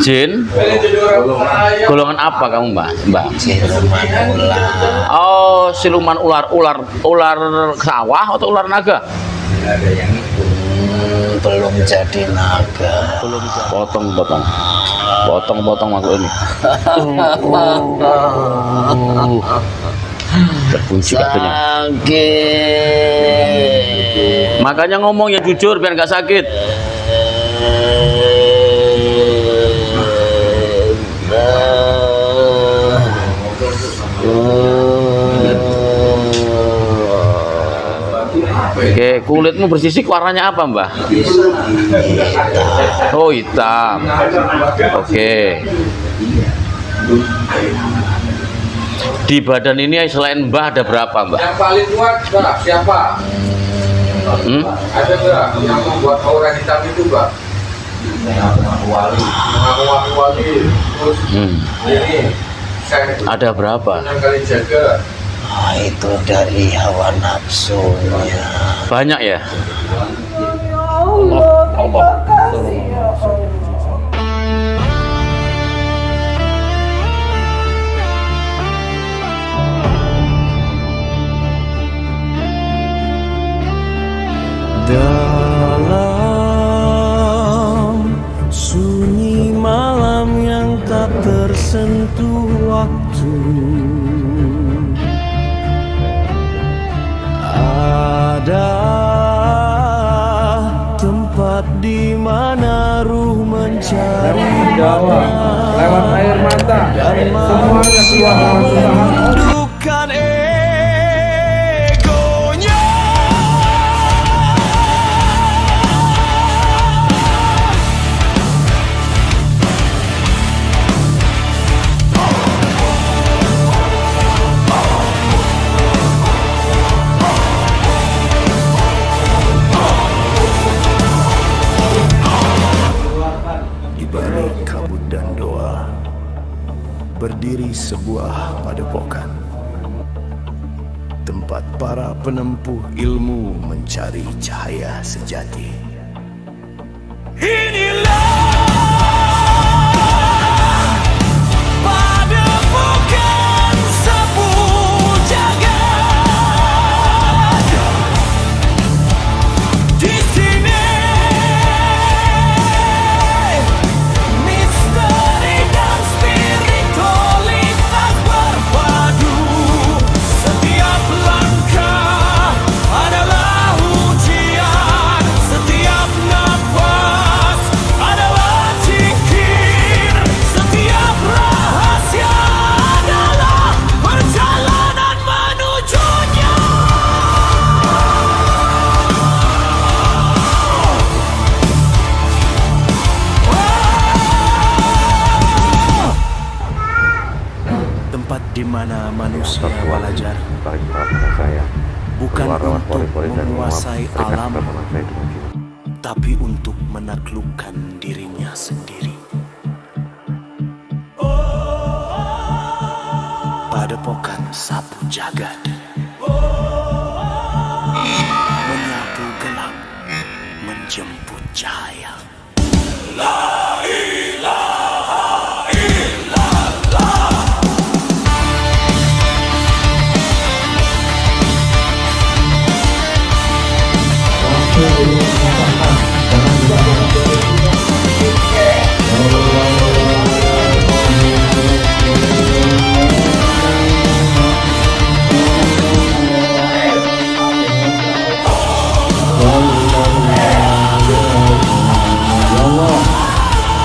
Jin? Golongan apa kamu, Mbak? Siluman ular. Oh, siluman ular sawah atau ular naga? Belum jadi naga. Belum. Potong aku ini. Terbunyi katanya. Sakit. Makanya ngomong yang jujur biar nggak sakit. Oke, kulitmu bersisik warnanya apa, Mbah? Oh, hitam. Oke. Di badan ini selain Mbah ada berapa, Mbah? Yang paling kuat, Mbak, siapa? Ada nggak yang membuat aura hitam itu, Mbak? Mengaku wali. Terus ini saya Ada berapa? yang kali jaga. Itu dari hawa nafsunya. Banyak ya? Dalam sunyi malam yang tak tersentuh waktu, ada tempat di mana ruh mencari Lewat air mata, semuanya keluar lewat usaha. menundukkan egonya. Di balik kabut dan doa berdiri sebuah padepokan, tempat para penempuh ilmu mencari cahaya sejati. Inilah padepokan sapu jagat. Di sini misteri dan spiritualitas berpadu. Setiap langkah adalah ujian, setiap nafas adalah zikir, setiap rahasia adalah perjalanan menujunya. Tempat di mana manusia belajar bukan untuk menguasai alam, tapi untuk menaklukkan dirinya sendiri. Padepokan sapu jagat menyapu gelap, menjemput cahaya.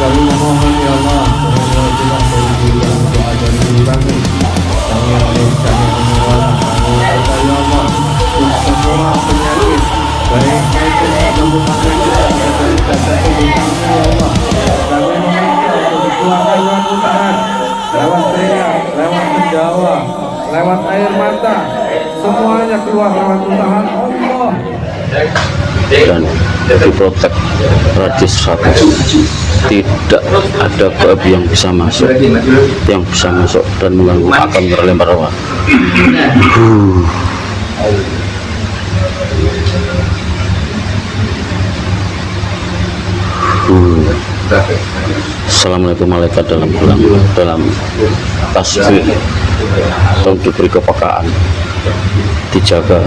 Kami memohon ya Allah, mohonlah dari diri yang doa dari diri kami. Kami yang menginginkan yang mengulang, kami kata ya Allah, untuk semua penyakit, baik itu sembuh sakit kita dari kata tubuh kami ya Allah. Kami meminta untuk dikeluarkan lewat utahan, lewat teriak, lewat menjawa, lewat air mata, semuanya keluar lewat utahan Allah. Dan diprotek radius 100, tidak ada babi yang bisa masuk dan mengganggu akan berlempar rawa. Assalamualaikum malaikat dalam tasbih untuk diberi kepekaan, dijaga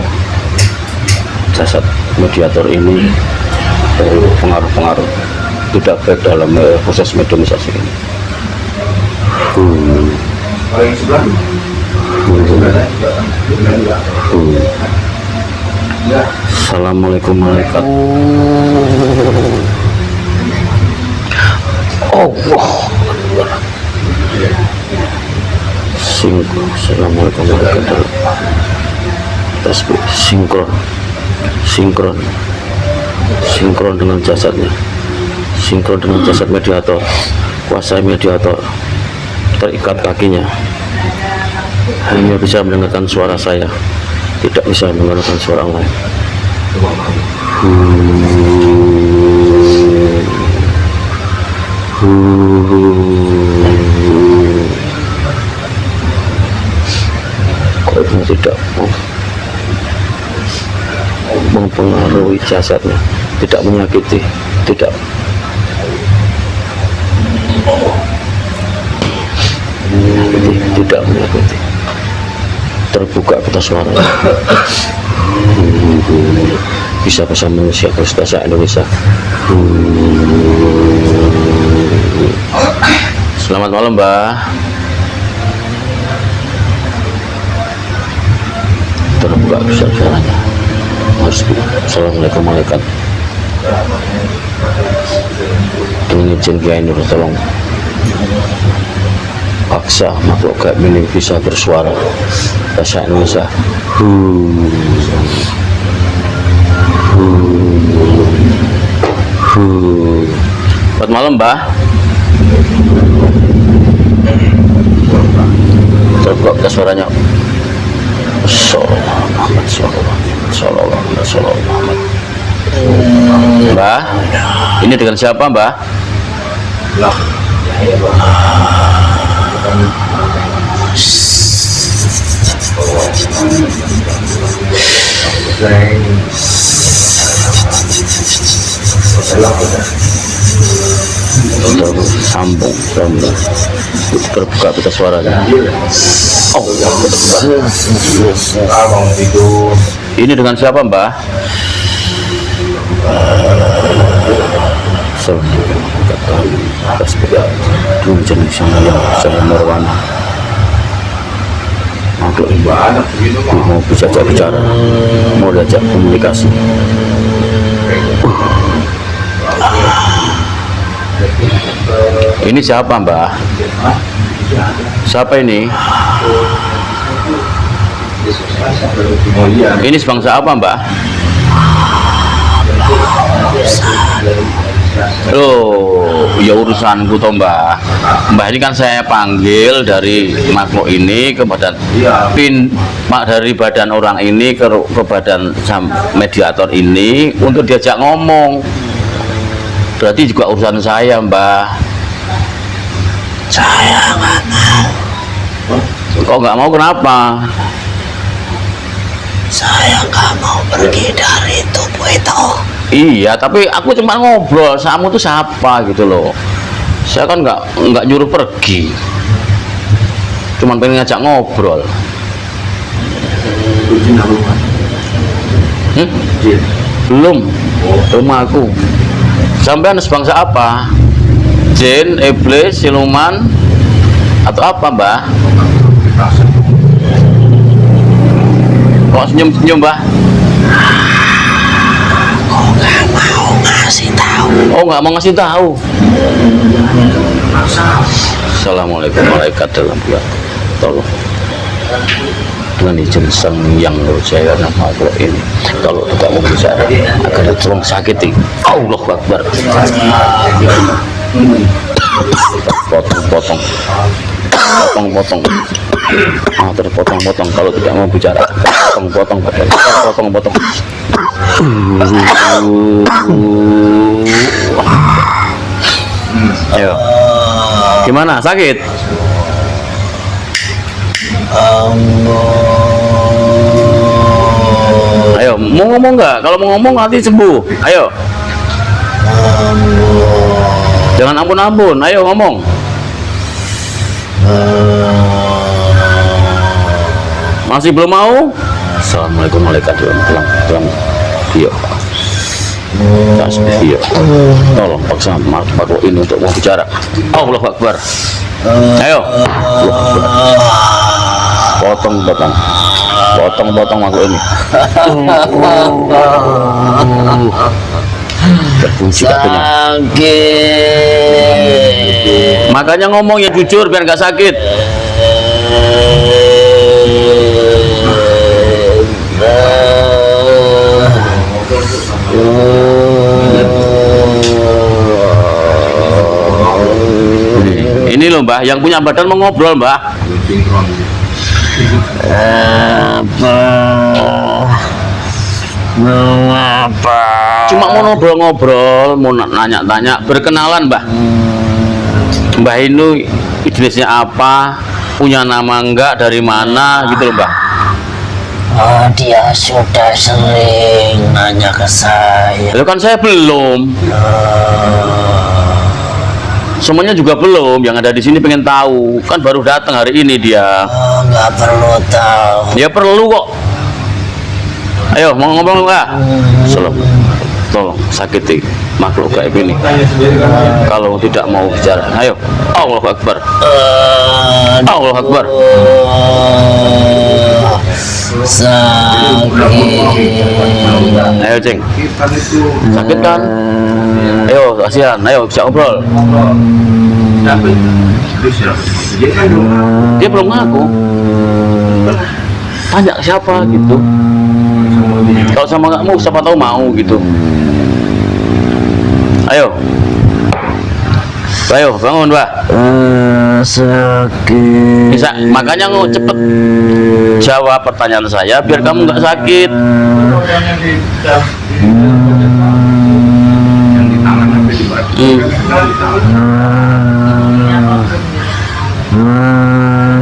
jasad mediator ini dari pengaruh-pengaruh tidak baik dalam proses mediumisasi ini. Assalamualaikum malaikat. Allah. Assalamualaikum malaikat. Tasbih sinkron dengan jasadnya, sinkron dengan jasad mediator, kuasai mediator, terikat kakinya, hanya bisa mendengarkan suara saya, tidak bisa mendengarkan suara orang lain. Kalau tidak mempengaruhi jasadnya, tidak menyakiti, tidak menyakiti, terbuka peta suara, bisa bahasa manusia, bahasa Indonesia. Selamat malam, Mbak. Terbuka bisa suaranya. Assalamualaikum malaikat. Ini izin Kiai Nur, tolong paksa makhluk gaib ini bisa bersuara bahasa Indonesia. Selamat malam, Mbak. Terbuka suaranya. Mbak, ini dengan siapa, Mbak? Sambung, terbuka peta suaranya. Oh, ini dengan siapa, Mbak? Atas dua jenis yang sangat nirwana. Makhluk ini mau bisa bicara, mau diajak komunikasi. Ini siapa, Mbak? Siapa ini? Ini sebangsa apa, Mbak? Loh, ya urusanku toh, Mbak. Mbak ini kan saya panggil dari makhluk ini ke badan dari badan orang ini ke badan mediator ini untuk diajak ngomong. Berarti juga urusan saya, Mbak. Saya nggak mau. Kok nggak mau, kenapa? Saya nggak mau pergi dari tubuh itu. Iya, tapi aku cuma ngobrol. Kamu tuh siapa gitu loh. Saya kan nggak nyuruh pergi. Cuman pengen ngajak ngobrol. Belum aku. Sampean sebangsa apa? Jin, iblis, siluman, atau apa, Mbak? Kok senyum-senyum, Mbak? Kok nggak mau ngasih tahu? Oh, nggak mau ngasih tahu. Assalamualaikum malaikat dalam bulan. Tolong dengan izin Sang Yang Nurjaya dan makhluk ini, kalau tidak mau bicara akan tolong sakiti. Allahu Akbar. Potong-potong, terpotong-potong. Kalau tidak mau bicara, potong-potong badan, potong-potong. Ayo, gimana? Sakit? Ayo, mau ngomong nggak? Kalau mau ngomong nanti sembuh. Ayo. Jangan ampun-ampun, ayo ngomong. Masih belum mau? Assalamualaikum warahmatullahi wabarakatuh. Iya. Iya. Tolong paksa makhluk ini untuk mau bicara. Allahu Akbar. Ayo. Potong makhluk ini. Terkunci katanya. Makanya ngomong yang jujur biar nggak sakit. Ini loh Mbah, yang punya badan mau ngobrol Mbah. Mengapa? Cuma mau ngobrol-ngobrol, mau nanya-tanya, berkenalan Mbah. Mbah ini jenisnya apa, punya nama enggak, dari mana gitu loh Mbah. Oh, dia sudah sering nanya ke saya. Lalu kan saya belum. Semuanya juga belum, yang ada di sini pengen tahu. Kan baru datang hari ini dia. Oh, nggak perlu tahu. Ya perlu kok. Ayo mau ngomong nggak? Tolong sakiti makhluk gaib ini. Kalau tidak mau bicara, ayo. Allahu Akbar. Allahu Akbar. Sakit. Ayo Ceng. Sakit kan? Ayo kasihan. Ayo bisa ngobrol. Dia belum ngaku. Tanya siapa gitu. Kalau sama nggak mau, siapa tahu mau gitu. Ayo bangun Mbak. Sakit. Bisa, makanya cepet jawab pertanyaan saya biar kamu nggak sakit.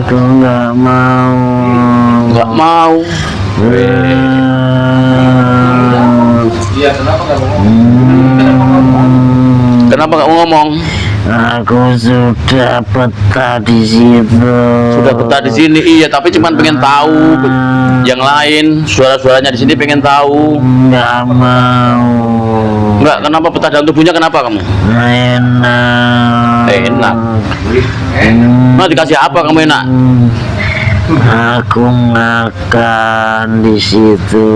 Aku nggak mau. Nggak mau. Kenapa nggak mau ngomong? Aku sudah betah di situ. Sudah betah di sini, iya. Tapi cuma pengen tahu yang lain, suara-suaranya di sini pengen tahu. Nggak mau. Nggak, kenapa betah dalam tubuhnya? Kenapa kamu? Enak. Enak. Nah, dikasih apa kamu enak? Aku makan di situ.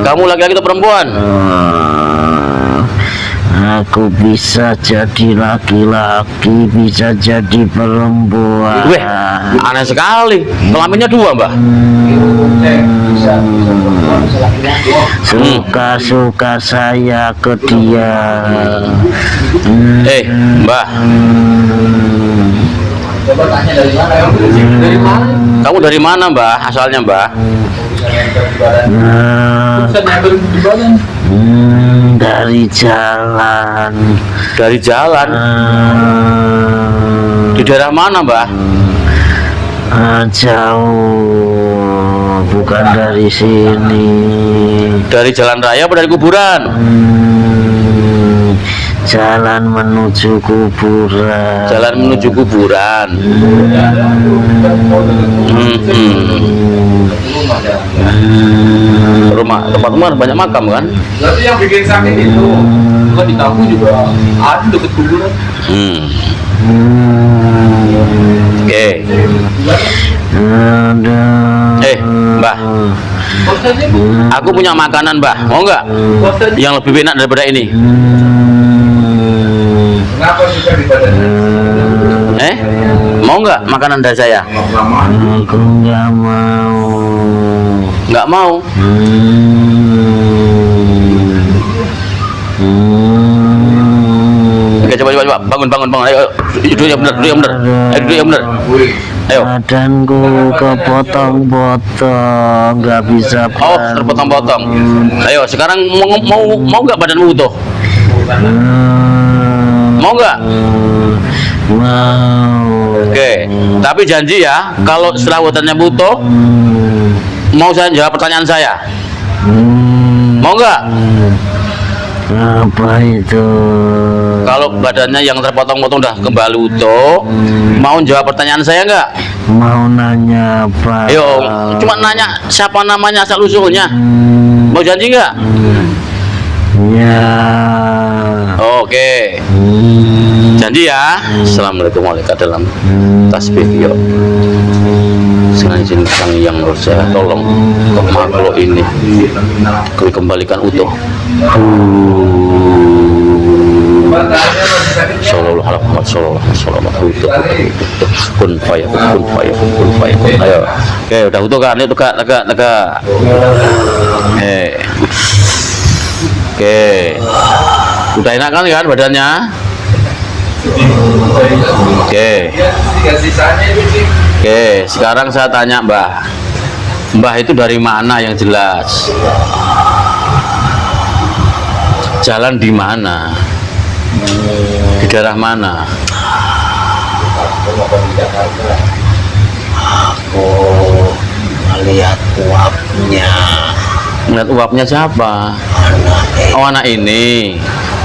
Kamu laki-laki atau perempuan? Aku bisa jadi laki-laki, bisa jadi perempuan. Weh, aneh sekali. Kelaminnya dua, Mbak. Suka-suka saya ke dia. Mbak. Kamu dari mana, Mbak? Asalnya, Mbak? Dari jalan. Dari jalan. Di daerah mana, Mbak? Jauh, bukan dari sini. Dari jalan raya apa dari kuburan? Jalan menuju kuburan. Jalan menuju kuburan. Rumah tempat rumah banyak makam kan? Berarti yang bikin sakit itu bukan di kampung juga ada deket kuburan. Oke. Mbah. Aku punya makanan, Mbah. Mau nggak? Yang lebih enak daripada ini. Kenapa suka di badan? Mau nggak makanan dari saya? Aku nggak mau. Nggak mau. Oke, coba bangun. Ayo, duduk yang benar. Duduk yang benar. Ayo. Badanku kepotong-potong, nggak bisa. Oh, terpotong-potong. Ayo, sekarang mau nggak badanmu utuh? Mau nggak? Mau. Oke, tapi janji ya, kalau setelah badannya utuh, mau saya jawab pertanyaan saya. Mau nggak? Apa itu? Kalau badannya yang terpotong-potong udah kembali utuh, mau jawab pertanyaan saya nggak? Mau nanya apa? Ayo, cuma nanya siapa namanya asal usulnya. Mau janji nggak? Ya. Oke. Janji ya. Assalamualaikum warahmatullahi wabarakatuh. Tasbih yuk. Dengan izin Sang Yang Rosa, tolong makhluk ini dikembalikan utuh. Sallallahu alaihi Muhammad sallallahu alaihi wasallam. Kun fayakun. Ayo. Oke, udah utuh kan? Ini tegak. Oke. Udah enak kan badannya? Oke, sekarang saya tanya Mbah itu dari mana yang jelas? Jalan di mana? Di daerah mana? Aku melihat uapnya. Melihat uapnya siapa? Anak Oh, anak ini.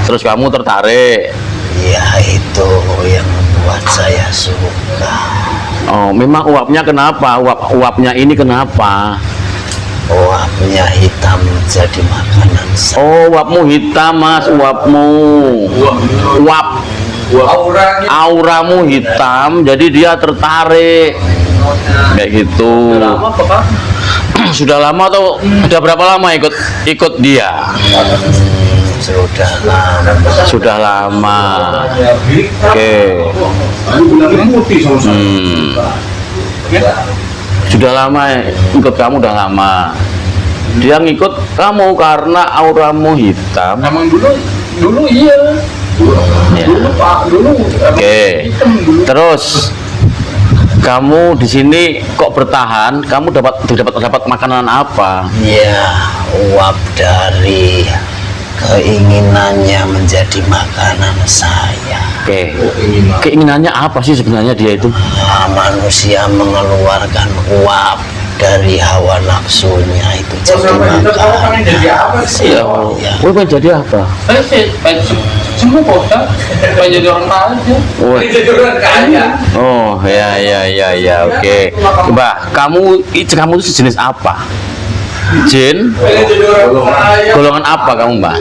Terus kamu tertarik? ya itu yang membuat saya suka. Oh, memang uapnya kenapa? Uapnya ini kenapa? Uapnya hitam jadi makanan saya. Oh, uapmu hitam, Mas, uapmu. Auramu hitam, jadi dia tertarik. Kayak gitu. Sudah lama atau udah berapa lama ikut dia? Sudah lama. Oke. Sudah lama ikut kamu, udah lama. Dia ngikut kamu karena auramu hitam. Emang dulu iya. Ya. Dulu. Oke. Terus kamu di sini kok bertahan? Kamu dapat makanan apa? Ya, uap dari keinginannya menjadi makanan saya. Oke. Keinginannya apa sih sebenarnya dia itu? Manusia mengeluarkan uap dari hawa nafsunya itu jadi makanan. Ya. Gue pengen jadi apa? Semua kota pengen jadi orang kaya. Oh, ya. Oke. Mbak, kamu itu sejenis apa? Jin? Golongan apa kamu, Mbak?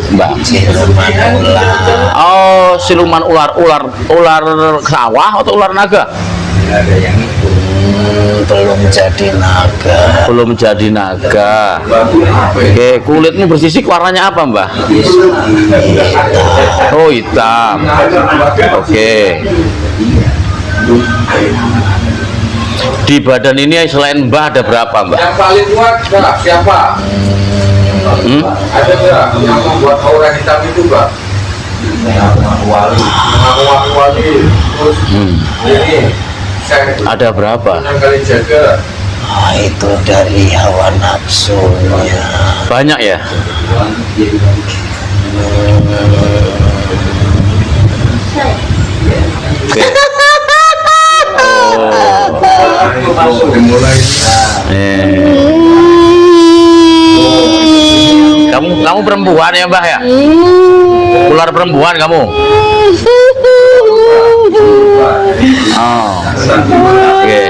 Siluman ular. Oh, siluman ular sawah atau ular naga? Belum jadi naga. Belum jadi naga. Oke, kulitmu bersisik warnanya apa, Mbak? Oh, hitam. Oke. Di badan ini selain Mbah ada berapa, Mbak? Yang paling kuat siapa? Ada nggak yang membuat aura hitam itu, Mbak? Wali. Terus ini Ada berapa? yang kali jaga. Itu dari hawa nafsunya. Banyak ya? Oke. Kamu perempuan ya, Mbah ya? Ular perempuan kamu? Oh. Oke.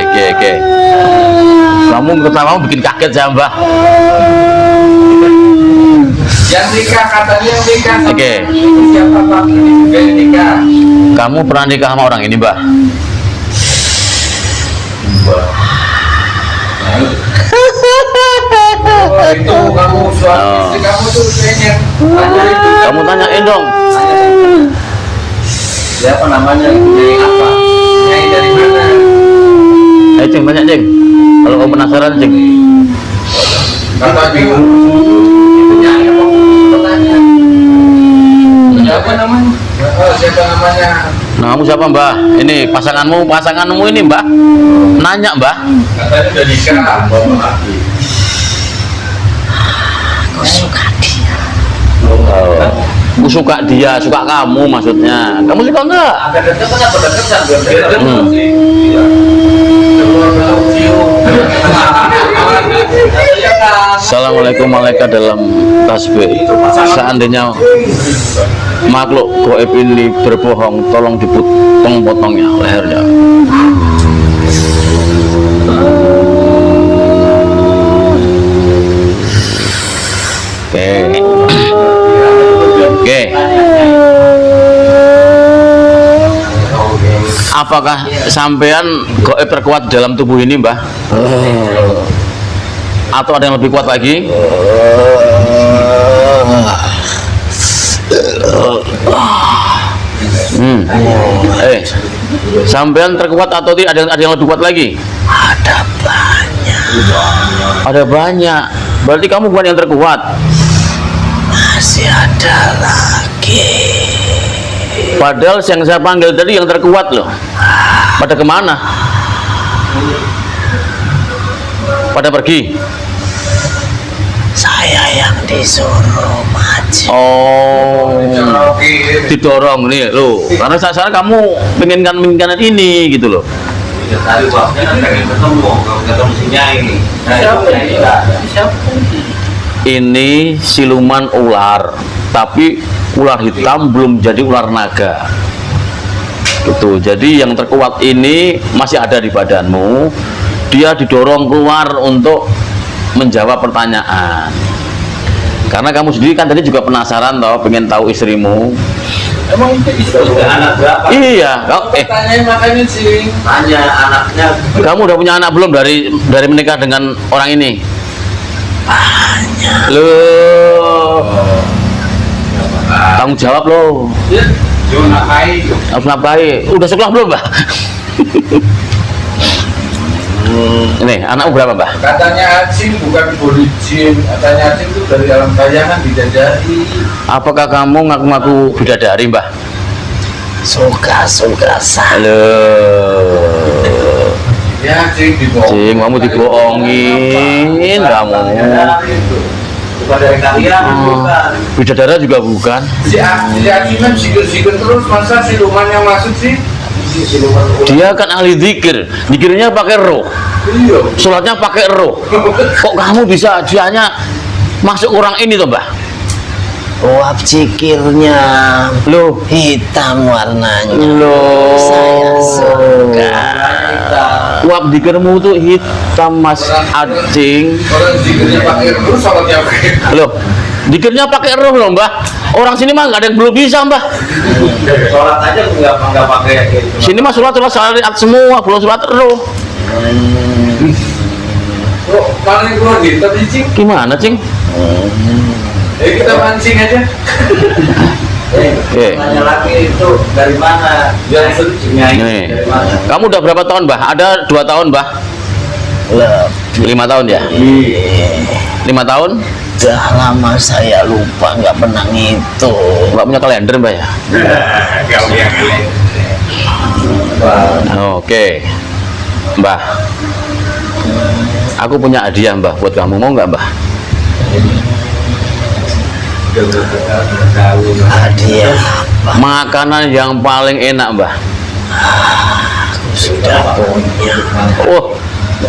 Kamu ketawa bikin kaget ya, Mbah. Yang nikah katanya yang nikah. Oke. Siapa Pak? Juga yang nikah. Kamu pernah nikah sama orang ini, Mbah? Oh, itu kamu suami istri kamu tuh kayaknya. Kamu tanyain dong. Siapa namanya? Nyai apa? Nyai dari mana? Ayo, Cing, tanya, Cing. Kalau kamu penasaran, Cing. Kata bingung. Nyai apa? Pertanyaan. Siapa namanya? Siapa namanya? Namamu siapa, Mbah? Ini pasanganmu ini, Mbah. Nanya, Mbah. Katanya udah nikah. Aku suka dia. Aku suka dia, suka kamu maksudnya. Kamu suka enggak? Agak dekat kan apa dekat kan? Assalamualaikum malaikat dalam tasbih. Seandainya makhluk gaib ini berbohong, tolong dipotong-potongnya lehernya. Oke. Apakah sampean gaib terkuat dalam tubuh ini, Mbah? Atau ada yang lebih kuat lagi? Sampean terkuat atau tidak? Ada yang lebih kuat lagi? Ada banyak. Ada banyak. Berarti kamu bukan yang terkuat. Masih ada lagi. Padahal yang saya panggil tadi yang terkuat loh. Pada kemana? Pada pergi. Saya yang disuruh maju. Oh, didorong nih lo. Karena saya kamu menginginkan ini gitu loh. Tadi waktunya kan pengen ketemu si Nyai ini. Ini siluman ular, tapi ular hitam belum jadi ular naga. Gitu. Jadi yang terkuat ini masih ada di badanmu. Dia didorong keluar untuk menjawab pertanyaan. Karena kamu sendiri kan tadi juga penasaran toh, pengen tahu istrimu. Emang itu sudah anak berapa? Iya, Tanya makanya sih. Tanya anaknya. kamu udah punya anak belum dari menikah dengan orang ini? Banyak. Loh, tanggung jawab loh. Harus ngapain? Udah sekolah belum, Mbak? Ini anakmu berapa, Mbak? Katanya Acing bukan body gym, katanya Acing itu dari alam bayangan bidadari. Apakah kamu ngaku-ngaku bidadari, Mbak? Suka-suka saya. Halo. Ya Acing dibohong. Cing, kamu dibohongin kamu. Bukan dari kalian, bukan. Bidadara juga bukan. Si Acing kan sikir-sikir terus, masa siluman yang masuk sih? Dia kan ahli zikir. Zikirnya pakai roh. Iya. Sholatnya pakai roh. Kok kamu bisa dianya masuk orang ini toh, Mbak? Uap cikirnya Loh, hitam warnanya. loh. Saya suka. Uap zikirmu tuh hitam, Mas Acing. Orang sikirnya pakai terus, sholatnya pakai. Loh, zikirnya pakai roh loh, Mbak. Orang sini mah nggak ada yang belum bisa, Mbak. Sholat aja nggak pakai itu. Sini mah sholat syariat semua, belum sholat roh. Kok paling keluar gitu, Cing? Gimana, Cing? Kita mancing aja. Tanya lagi itu dari mana? Yang Nyai Nih, dari mana? kamu udah berapa tahun, Mbah? Ada 2 tahun, Mbah? 5 tahun ya? 5 tahun? Udah lama saya lupa, nggak pernah ngitung. Nggak punya kalender, Mbah ya? Kau yang Oke, Mbah. Aku punya hadiah, Mbah, buat kamu. Mau nggak, Mbah? Hadiah Makanan yang paling enak, Mbah. sudah punya. Oh,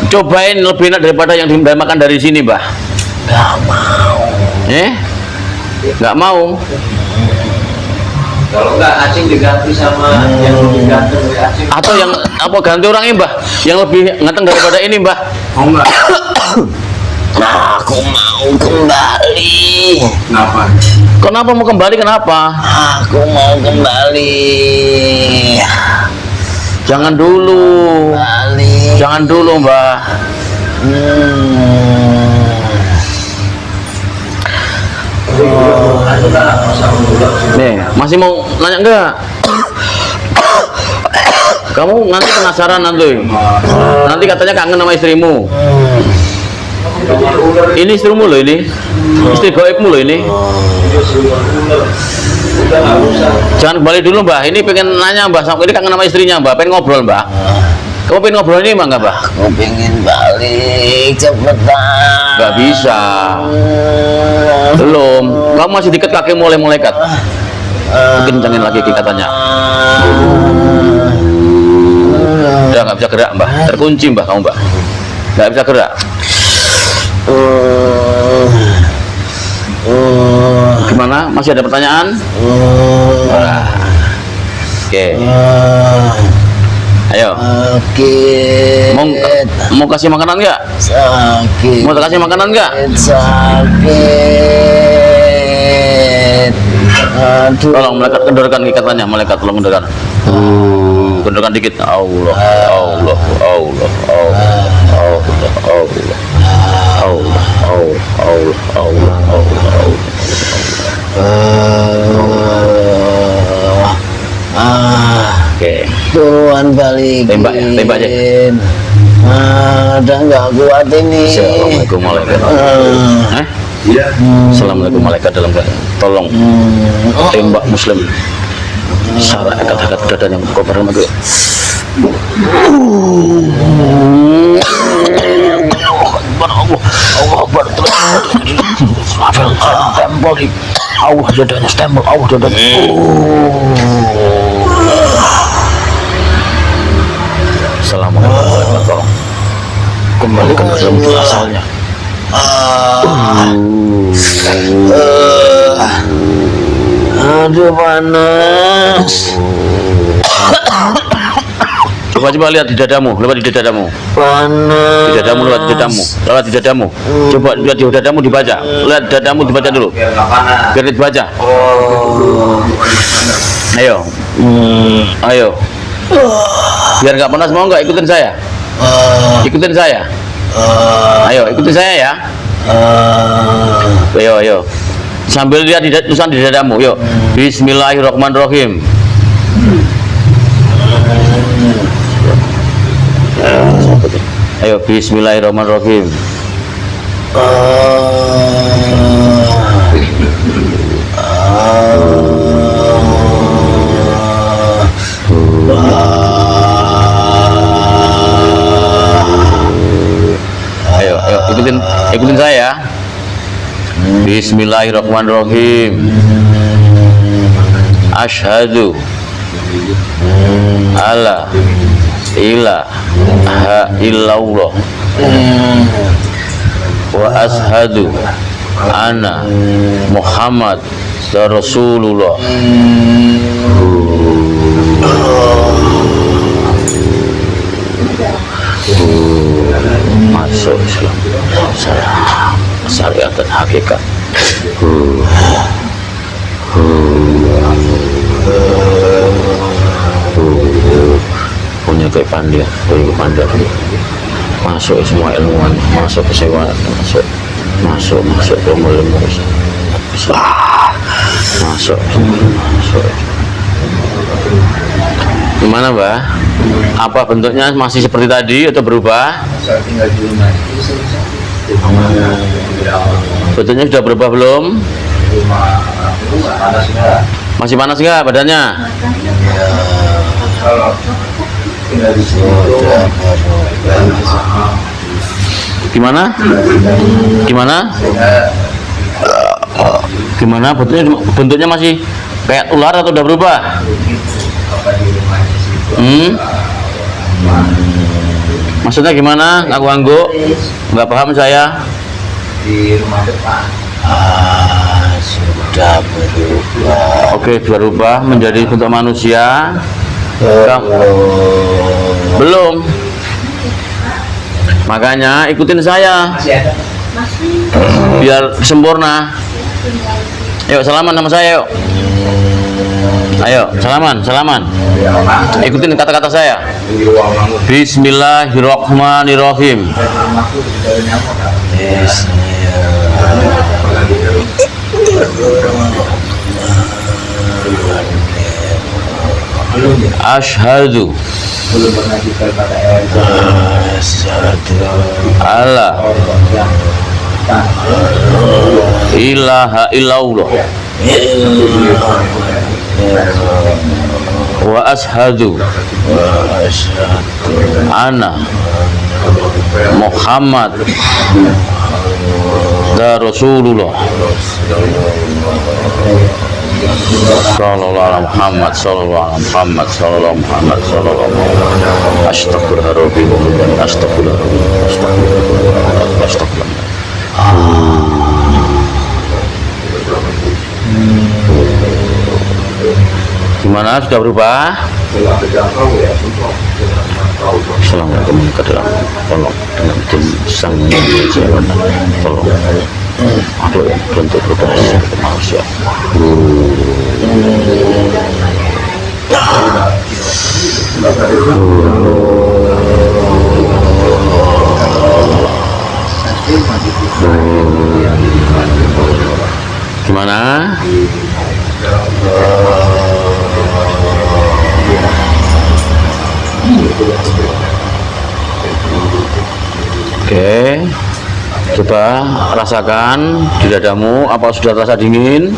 cobain lebih enak daripada yang dimakan dari sini, Mbah. Nggak mau. Nggak mau. Kalau nggak Acing diganti sama yang lebih ganteng dari Acing. Atau yang apa ganti orang ini, Mbah? Yang lebih nganteng daripada ini, Mbah. mau nggak? Aku mau kembali. Kenapa? Kenapa mau kembali? Kenapa? Aku mau kembali. Jangan dulu. Kembali. Jangan dulu, Mbah. Nih, masih mau nanya enggak? Kamu nanti penasaran nanti. Nanti katanya kangen sama istrimu. Ini istrimu loh ini. Istri gaibmu loh ini. Jangan kembali dulu, Mbah. Ini pengen nanya, Mbah. Ini kangen sama istrinya, Mbah. Pengen ngobrol, Mbah. Kamu pengen ngobrol ini, Mbah, enggak, Mbah? Aku pengen balik cepetan. Nggak bisa. Belum. Kamu masih diikat kakimu oleh malaikat. Kencangin lagi ikatannya. Udah nggak bisa gerak, Mbah. Terkunci, Mbah, kamu, Mbah. Nggak bisa gerak. Gimana? Masih ada pertanyaan? Oke. Ayo. Sakit. Mau kasih makanan nggak? Sakit. Mau kasih makanan nggak? Sakit. Aduh. Tolong malaikat kendorkan ikatannya, malaikat tolong kendorkan. Kendorkan dikit. Allah, Allah, Allah, Allah, Allah, Allah, Allah, Allah, Allah, Allah, Oke. Tuhan balikin. Tembak ya, tembak aja. Ada nggak kuat ini. Assalamualaikum malaikat. Assalamualaikum malaikat dalam keadaan. Tolong tembak muslim. Sarah kata-kata dadanya koper sama gue. Allah Akbar. Stempel di Allah dadanya, stempel Allah dadanya. Assalamualaikum warahmatullahi wabarakatuh. Kembalikan ke dalam asalnya. Aduh panas. Coba lihat di dadamu, lewat di dadamu. Panas. Di dadamu, lewat di dadamu, lewat di dadamu. Coba lihat di dadamu dibaca. Lihat dadamu dibaca dulu. Biar nggak panas. Biar dibaca. Ayo, ayo. Biar nggak panas mau nggak ikutin saya? Ikutin saya. Ayo, ikutin saya ya. Ayo, ayo. Sambil lihat tulisan di dadamu, yuk. Bismillahirrahmanirrahim. Ayo, Bismillahirrahmanirrahim. Ayo, ayo, ikutin saya ya. Bismillahirrahmanirrahim. Asyhadu alla ilaha illallah wa ashhadu anna Muhammad Rasulullah. Masuk Islam syariat dan hakikat. Punya kepandaian, masuk semua ilmuwan, masuk ke sewa, masuk ke ilmu, masuk. Gimana Mbak? Apa bentuknya masih seperti tadi atau berubah? Tinggal di rumah. Bentuknya sudah berubah belum? Panas nggak? Masih panas nggak badannya? Kalau tinggal di sini Gimana? Gimana? Gimana? Bentuknya masih kayak ular atau udah berubah? Maksudnya gimana? Ngangguk? Nggak paham saya. di rumah depan. Sudah berubah. Oke, berubah menjadi bentuk manusia. Belum. Makanya ikutin saya Masih ada. biar sempurna. Yuk salaman sama saya yuk. Ayo salaman. Ikutin kata-kata saya. Di ruang manggung. Bismillahirrahmanirrahim. Asyhadu Belum pernah kita kata air. alla ilaha illallah wa ashhadu anna Muhammad Rasulullah sallallahu alaihi Muhammad sallallahu alaihi Muhammad sallallahu alaihi Muhammad sallallahu alaihi astagfirullahaladzim astagfirullah Gimana, sudah berubah? Assalamualaikum warahmatullahi wabarakatuh. Tolong dengan tim sang jalan, tolong makhluk yang bentuk berdarah manusia. Gimana? Oke, coba rasakan di dadamu, apa sudah terasa dingin?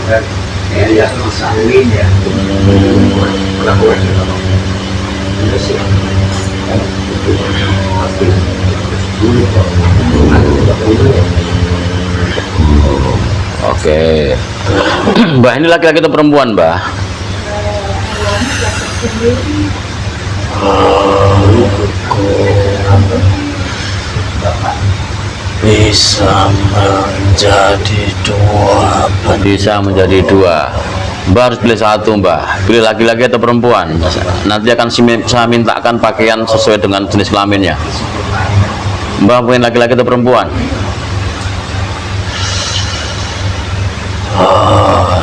Oke. Mbah, ini laki-laki atau perempuan, Mbah? Bisa menjadi dua. Bisa menjadi dua. Mbah harus pilih satu, Mbah. Pilih laki-laki atau perempuan. Nanti akan saya mintakan pakaian sesuai dengan jenis kelaminnya. Mbah pengen laki-laki atau perempuan?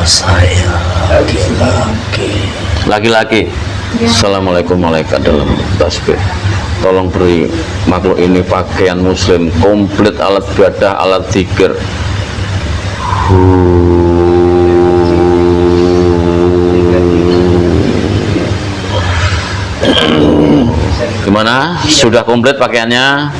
Saya laki-laki. Laki-laki. Assalamualaikum malaikat dalam tasbih. Tolong beri makhluk ini pakaian muslim komplit, alat ibadah, alat zikir. Gimana? Sudah komplit pakaiannya?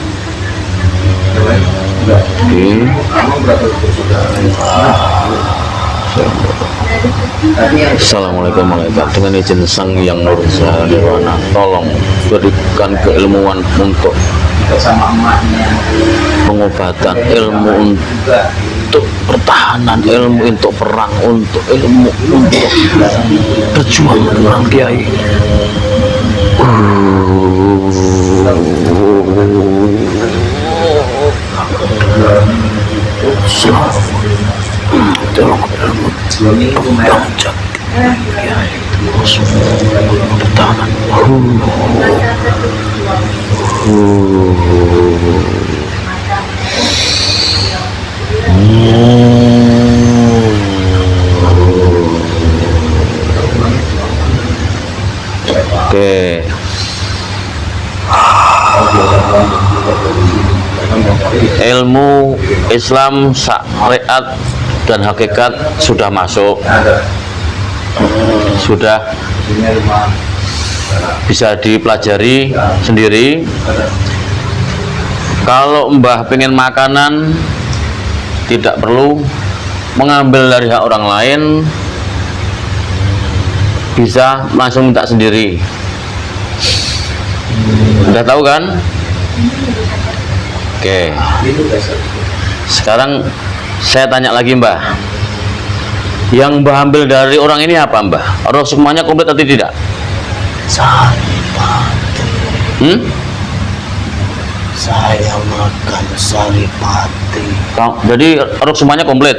Assalamualaikum malaikat, dengan izin sang yang nursa nirwana, tolong berikan keilmuan untuk pengobatan, ilmu untuk pertahanan, ilmu untuk perang, untuk ilmu untuk berjuang dengan kiai. Tolong pertahanan. Oke. Ilmu Islam, syariat dan hakikat sudah masuk, sudah bisa dipelajari sendiri. Kalau Mbah pengen makanan, tidak perlu mengambil dari hak orang lain, bisa langsung minta sendiri. Udah tahu kan? Oke. Sekarang saya tanya lagi, Mbah. Yang Mbah ambil dari orang ini apa, Mbah? Atau semuanya komplit atau tidak? Saripati. Saya makan saripati. Jadi rok semuanya komplit?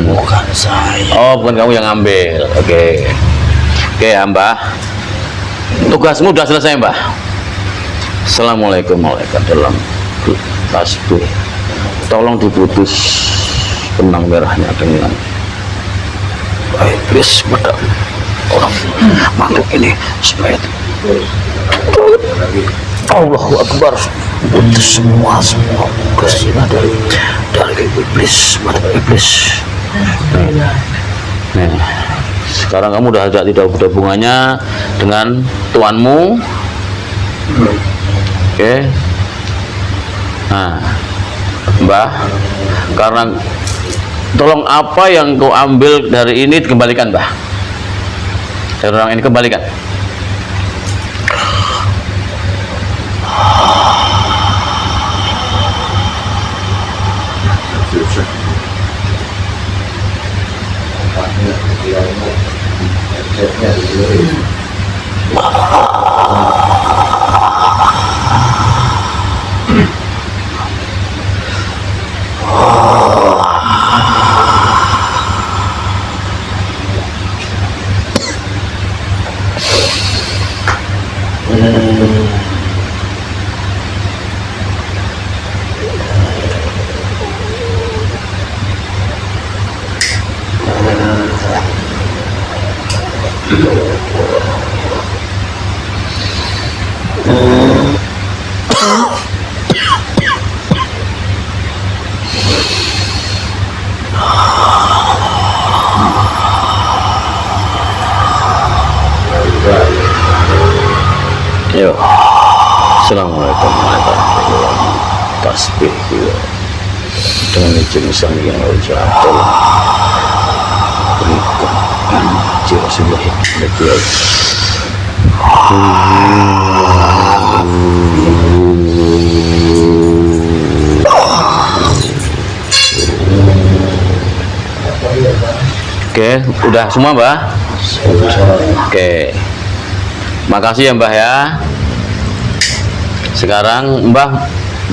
Bukan saya. Oh, bukan kamu yang ambil. Oke. Oke ya, Mbah. Tugasmu sudah selesai, Mbah. Assalamualaikum warahmatullahi wabarakatuh. Tasbih. Tolong diputus benang merahnya dengan iblis pada orang makhluk ini supaya Allahu Akbar, putus semua kesina dari iblis, mata iblis. Nih, sekarang kamu udah tidak ada hubungannya dengan tuanmu. Oke. Nah, Mbah, karena tolong apa yang kau ambil dari ini dikembalikan, Mbah. Dari orang ini kembalikan. Yo, assalamualaikum warahmatullahi wabarakatuh. Tasbih dengan izin sang yang wajah tolong berikan jiwa sebelah hidupnya. Oke, udah semua Mbah? Oke, makasih ya Mbah ya. Sekarang Mbah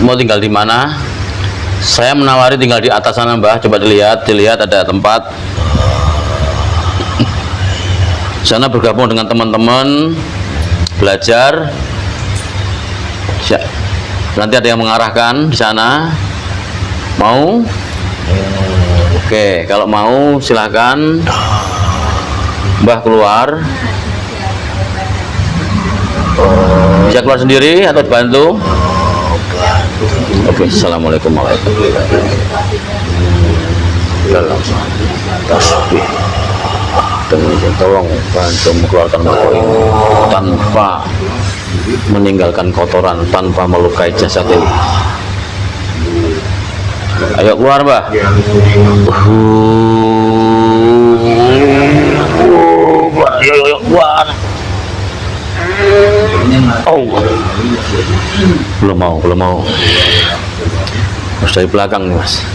mau tinggal di mana? Saya menawari tinggal di atas sana Mbah. Coba dilihat ada tempat. Sana bergabung dengan teman-teman belajar. Nanti ada yang mengarahkan di sana. Mau? Oke, kalau mau silahkan Mbah keluar. Bisa keluar sendiri atau dibantu? Oke, assalamualaikum warahmatullahi wabarakatuh. Dalam tasbih dengan tolong bantu mengeluarkan makhluk ini tanpa meninggalkan kotoran, tanpa melukai jasad ini. Ayo keluar Mbah. Ayo keluar. Oh, belum mau. Harus dari belakang nih Mas.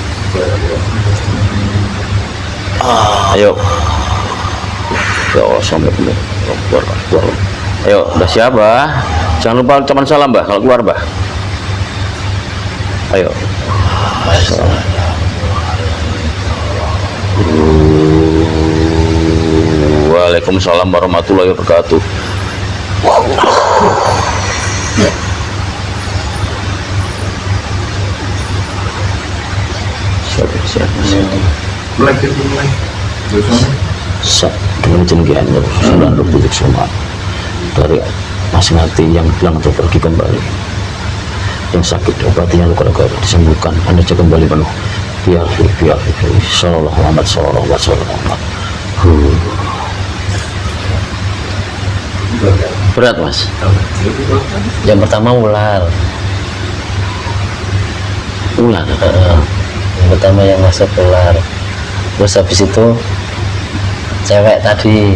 Ayo. Ya Allah, assalamualaikum. Keluar. Ayo, udah siap Mbah. Jangan lupa ucapan salam Mbah kalau keluar Mbah. Ayo. Waalaikumsalam warahmatullahi wabarakatuh. Dengan jenggiannya sembilan bujuk semua dari masing hati yang bilang untuk pergi kembali, yang sakit obatinya, luka-luka disembuhkan, Anda cek kembali penuh biar sallallahu Muhammad sallallahu alaihi wasallam. Berat Mas. Yang pertama ular. Yang pertama yang masuk ular. Terus habis itu cewek tadi.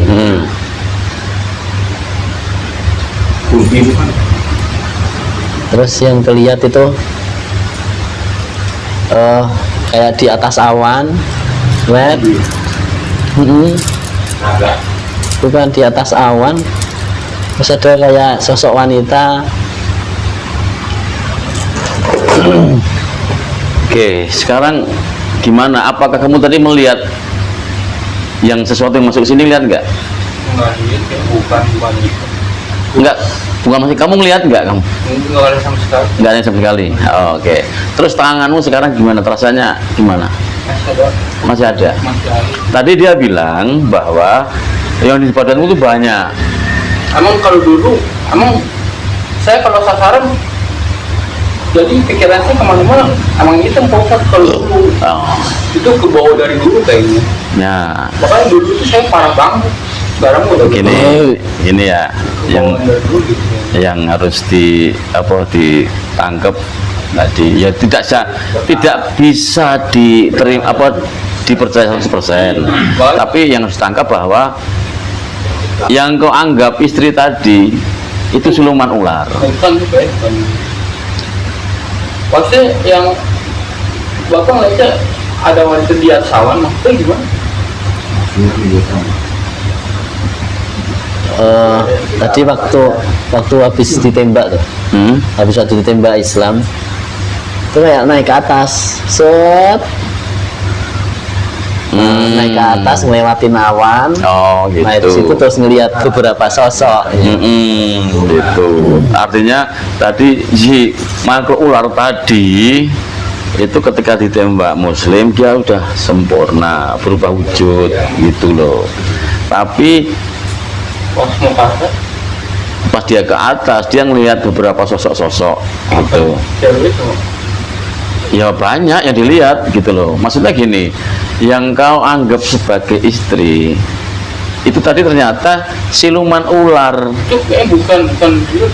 Terus yang kelihatan itu kayak di atas awan, bukan di atas awan. Terus ada kayak sosok wanita. Oke, sekarang gimana? Apakah kamu tadi melihat yang sesuatu yang masuk ke sini, lihat nggak? Enggak, bukan masih. Kamu ngelihat nggak kamu? Nggak ada sama sekali. Nggak ada sama sekali. Oh, oke. Terus tanganmu sekarang gimana? Rasanya gimana? Masih ada. Tadi dia bilang bahwa yang di badanmu itu banyak. Emang kalau dulu, saya kalau sasaran, jadi pikiran saya kemana-mana, emang hitam Pak kalau dulu. Itu ke bawah dari dulu kayaknya. Ya. Makanya dulu itu saya parah banget. Sekarang udah Ini ya yang harus ditangkap tadi. Ya tidak bisa diterima dipercaya 100%. Tapi yang harus ditangkap bahwa yang kau anggap istri tadi itu siluman ular. Bukan. Pasti yang Bapak ngeliatnya ada wanita di atas awan, maksudnya gimana? Tadi waktu habis ditembak tuh, habis waktu ditembak Islam itu kayak naik ke atas, naik ke atas ngelewatin awan. Oh gitu. Nah itu terus ngelihat beberapa sosok. Gitu. Artinya tadi si makhluk ular tadi itu ketika ditembak Muslim dia udah sempurna berubah wujud gitu loh. Tapi Pas mau ke atas, Pas dia ke atas, dia ngelihat beberapa sosok-sosok gitu. cewek itu. Ya banyak yang dilihat gitu loh. Maksudnya gini, yang kau anggap sebagai istri itu tadi ternyata siluman ular. Itu kayaknya bukan dia.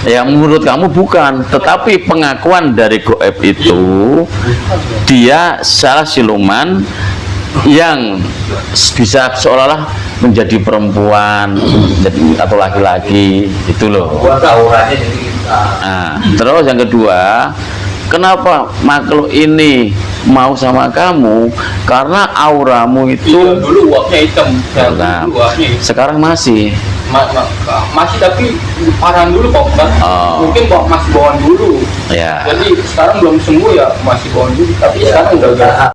Ya menurut kamu bukan, tetapi pengakuan dari goib itu dia salah siluman yang bisa seolah-olah menjadi perempuan atau laki-laki itu loh. Buat auranya jadi Nah, terus yang kedua, kenapa makhluk ini mau sama kamu? Karena auramu iya, itu dulu uapnya hitam. Ya, Nah, dulu uapnya hitam. sekarang masih. Masih tapi parahan dulu Pak Ustaz. Oh. Mungkin masih bawaan dulu. Ya. Jadi sekarang belum sembuh ya masih bawaan dulu. Tapi sekarang udah